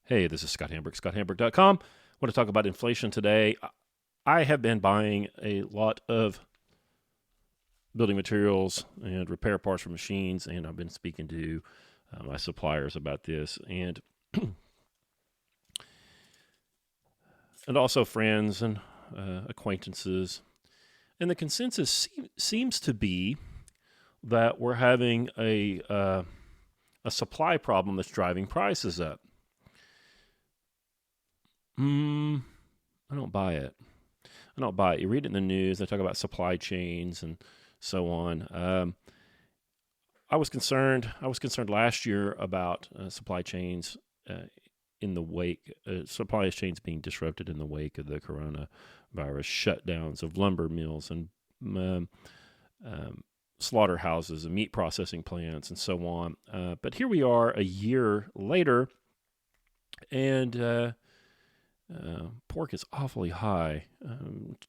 Hey, this is Scott Hamburg, scotthamburg.com. I want to talk about inflation today. I have been buying a lot of building materials and repair parts for machines, and I've been speaking to my suppliers about this, and also friends and acquaintances. And the consensus seems to be that we're having a supply problem that's driving prices up. I don't buy it. You read it in the news. They talk about supply chains and so on. I was concerned last year about supply chains in the wake, supply chains being disrupted in the wake of the coronavirus shutdowns of lumber mills and slaughterhouses and meat processing plants and so on. But here we are a year later, and pork is awfully high.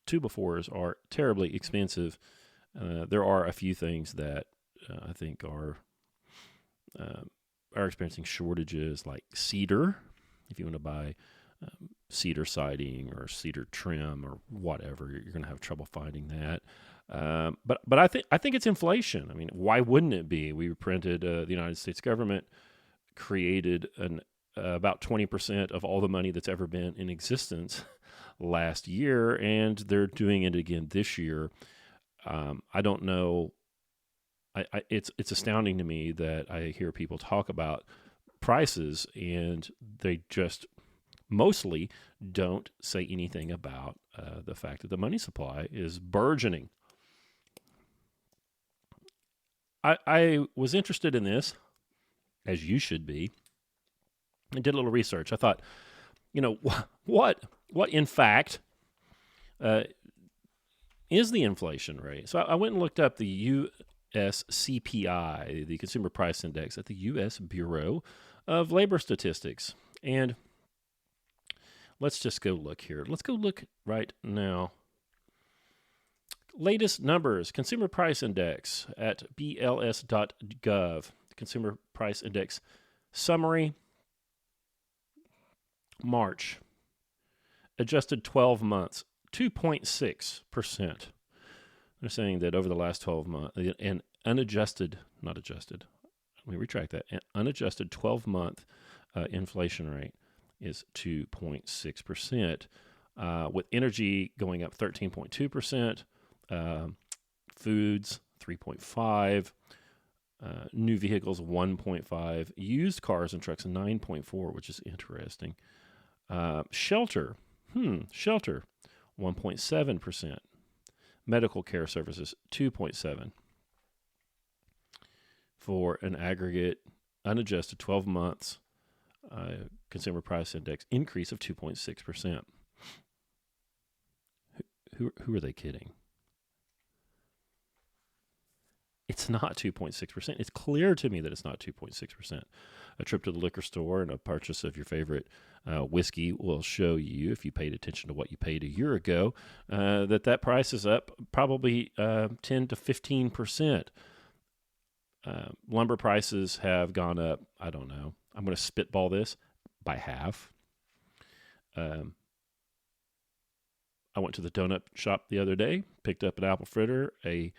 2x4s are terribly expensive. There are a few things that I think are experiencing shortages, like cedar. If you want to buy cedar siding or cedar trim or whatever, you're going to have trouble finding that. But I think it's inflation. I mean, why wouldn't it be? We printed the United States government created about 20% of all the money that's ever been in existence last year, and they're doing it again this year. I don't know. It's astounding to me that I hear people talk about prices, and they just mostly don't say anything about the fact that the money supply is burgeoning. I was interested in this, as you should be. I did a little research. I thought, what in fact is the inflation rate? So I went and looked up the U.S. CPI, the Consumer Price Index, at the U.S. Bureau of Labor Statistics. And let's just go look here. Let's go look right now. Latest numbers, Consumer Price Index at bls.gov. The Consumer Price Index summary. March, adjusted 12 months, 2.6%. They're saying that over the last 12 months, an unadjusted 12-month inflation rate is 2.6%, with energy going up 13.2%, foods 3.5%, new vehicles 1.5%, used cars and trucks 9.4%, which is interesting. Shelter 1.7%. Medical care services 2.7%. For an aggregate unadjusted 12 months consumer price index increase of 2.6%. Who are they kidding? It's not 2.6%. It's clear to me that it's not 2.6%. A trip to the liquor store and a purchase of your favorite whiskey will show you, if you paid attention to what you paid a year ago, that price is up probably 10 to 15%. Lumber prices have gone up, I don't know, I'm going to spitball this, by half. I went to the donut shop the other day, picked up an apple fritter, a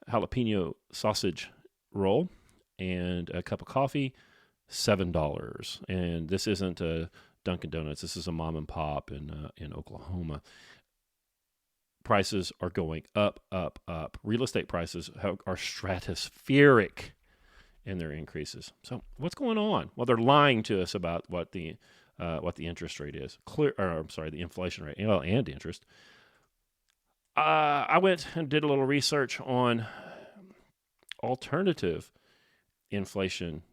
jalapeno sausage roll, and a cup of coffee, $7. And this isn't a Dunkin' Donuts. This is a mom and pop in Oklahoma. Prices are going up, up, up. Real estate prices are stratospheric in their increases. So what's going on? Well, they're lying to us about what the interest rate is. The inflation rate, and interest. I went and did a little research on alternative inflation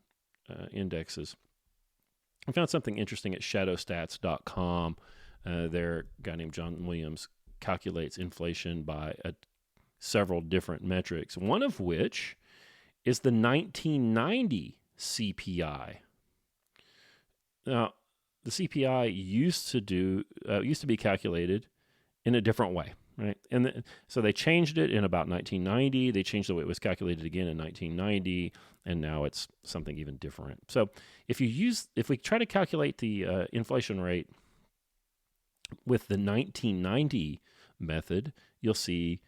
indexes. I found something interesting at shadowstats.com. Their guy named John Williams calculates inflation by several different metrics, one of which is the 1990 CPI. Now, the CPI used to be calculated in a different way. right? So they changed it in about 1990. They changed the way it was calculated again in 1990, and now it's something even different. So if we try to calculate the inflation rate with the 1990 method, you'll see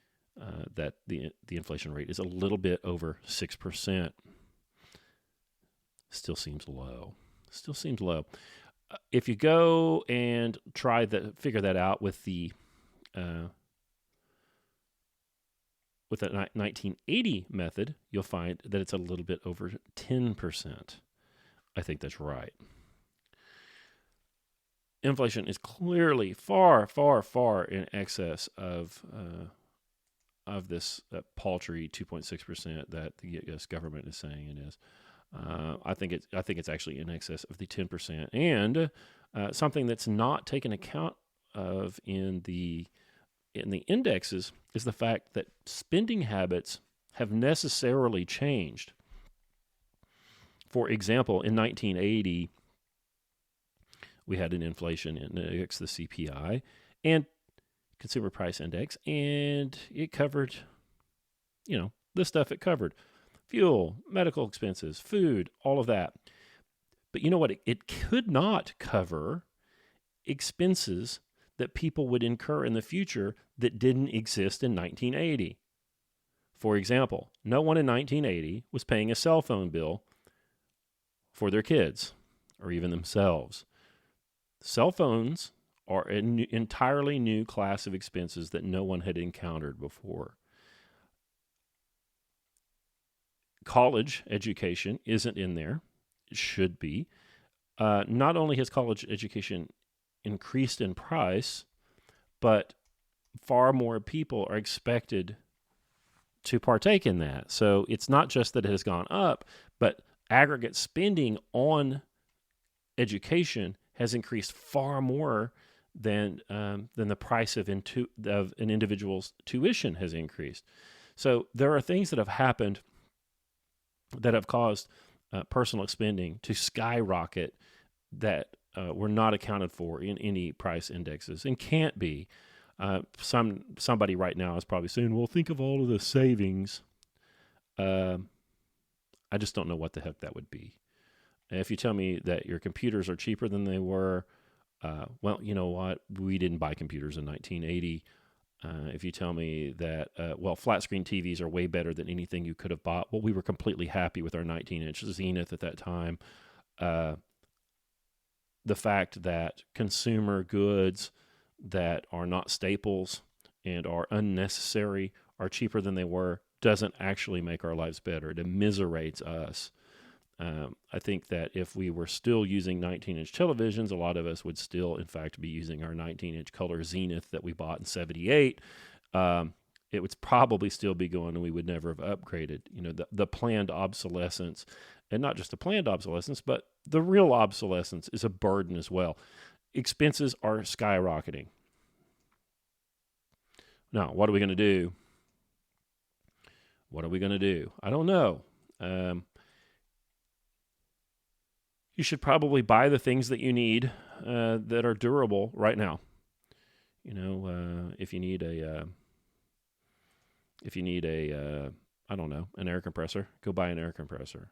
that the inflation rate is a little bit over 6%. Still seems low. If you go and figure that out with the 1980 method, you'll find that it's a little bit over 10%. I think that's right. Inflation is clearly far, far, far in excess of this paltry 2.6% that the U.S. government is saying it is. I think it's actually in excess of the 10%, and something that's not taken account of in the indexes is the fact that spending habits have necessarily changed. For example, in 1980, we had an inflation index, the CPI, and Consumer Price Index, and it covered, the stuff it covered. Fuel, medical expenses, food, all of that. But you know what? It could not cover expenses that people would incur in the future that didn't exist in 1980. For example, no one in 1980 was paying a cell phone bill for their kids or even themselves. Cell phones are an entirely new class of expenses that no one had encountered before. College education isn't in there. It should be. Not only has college education increased in price, but far more people are expected to partake in that. So it's not just that it has gone up, but aggregate spending on education has increased far more than the price of an individual's tuition has increased. So there are things that have happened that have caused personal spending to skyrocket that were not accounted for in any price indexes and can't be. Somebody right now is probably saying, well, think of all of the savings. I just don't know what the heck that would be. If you tell me that your computers are cheaper than they were, well, you know what? We didn't buy computers in 1980. If you tell me that, flat screen TVs are way better than anything you could have bought, well, we were completely happy with our 19-inch Zenith at that time. The fact that consumer goods that are not staples and are unnecessary are cheaper than they were doesn't actually make our lives better. It immiserates us. I think that if we were still using 19-inch televisions, a lot of us would still, in fact, be using our 19-inch color Zenith that we bought in 78. It would probably still be going, and we would never have upgraded. The planned obsolescence, and not just the planned obsolescence, but the real obsolescence is a burden as well. Expenses are skyrocketing. Now, what are we going to do? I don't know. You should probably buy the things that you need that are durable right now. If you need an air compressor, go buy an air compressor.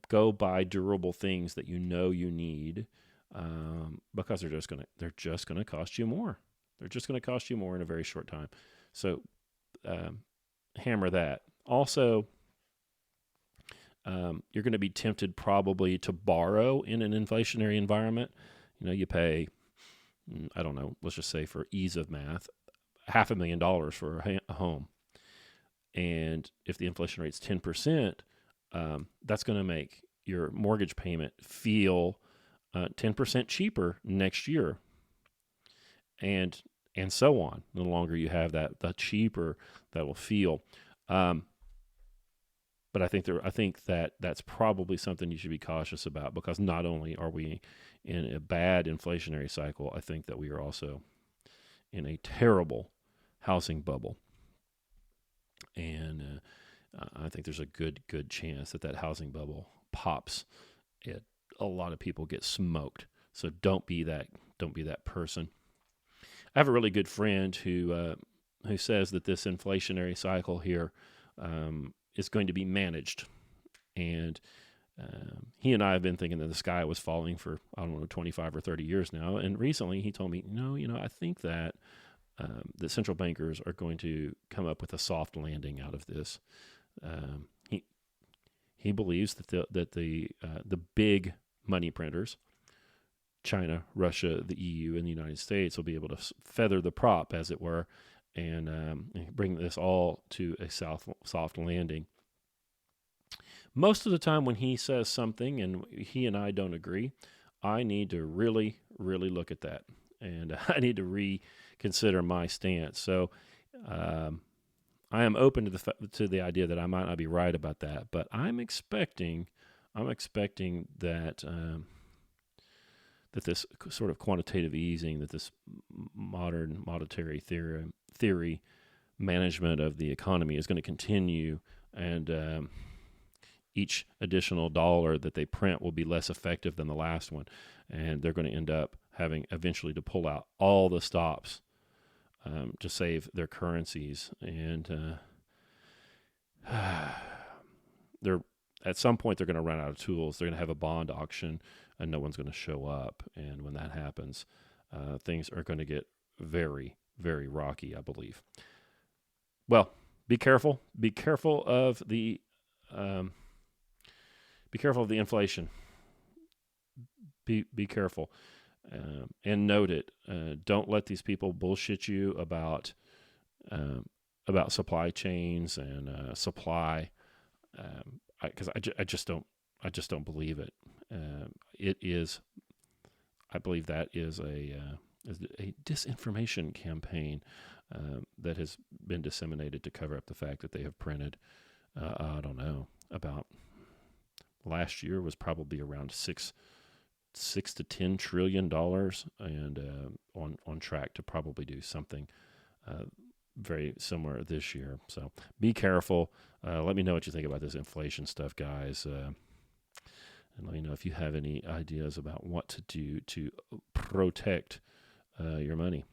Go buy durable things that you need because they're just gonna cost you more. They're just gonna cost you more in a very short time. So hammer that. Also, you're going to be tempted probably to borrow in an inflationary environment. You pay, I don't know, let's just say for ease of math, $500,000 for a home. And if the inflation rate's 10%, that's going to make your mortgage payment feel 10% cheaper next year. And so on. The longer you have that, the cheaper that will feel. But I think that that's probably something you should be cautious about, because not only are we in a bad inflationary cycle, I think that we are also in a terrible housing bubble. And I think there's a good chance that housing bubble pops. A lot of people get smoked. So don't be that person. I have a really good friend who says that this inflationary cycle here is going to be managed, and he and I have been thinking that the sky was falling for, I don't know, 25 or 30 years now. And recently he told me, no, I think that the central bankers are going to come up with a soft landing out of this. He believes that the big money printers, China, Russia, the EU, and the United States, will be able to feather the prop, as it were, and bring this all to a soft landing. Most of the time when he says something and he and I don't agree, I need to really, really look at that. And I need to reconsider my stance. So I am open to the idea that I might not be right about that, but I'm expecting that that this sort of quantitative easing, that this modern monetary theory management of the economy is going to continue, and each additional dollar that they print will be less effective than the last one, and they're going to end up having eventually to pull out all the stops to save their currencies. And they're at some point they're going to run out of tools. They're going to have a bond auction, and no one's going to show up. And when that happens, things are going to get very, very rocky, I believe. Well, be careful. Be careful of the inflation. Be careful, and note it. Don't let these people bullshit you about supply chains and supply, because I just don't believe it. It is, I believe that is a disinformation campaign that has been disseminated to cover up the fact that they have printed. I don't know, about last year was probably around $6 to $10 trillion, and on track to probably do something very similar this year. So be careful. Let me know what you think about this inflation stuff, guys. And let me know if you have any ideas about what to do to protect your money.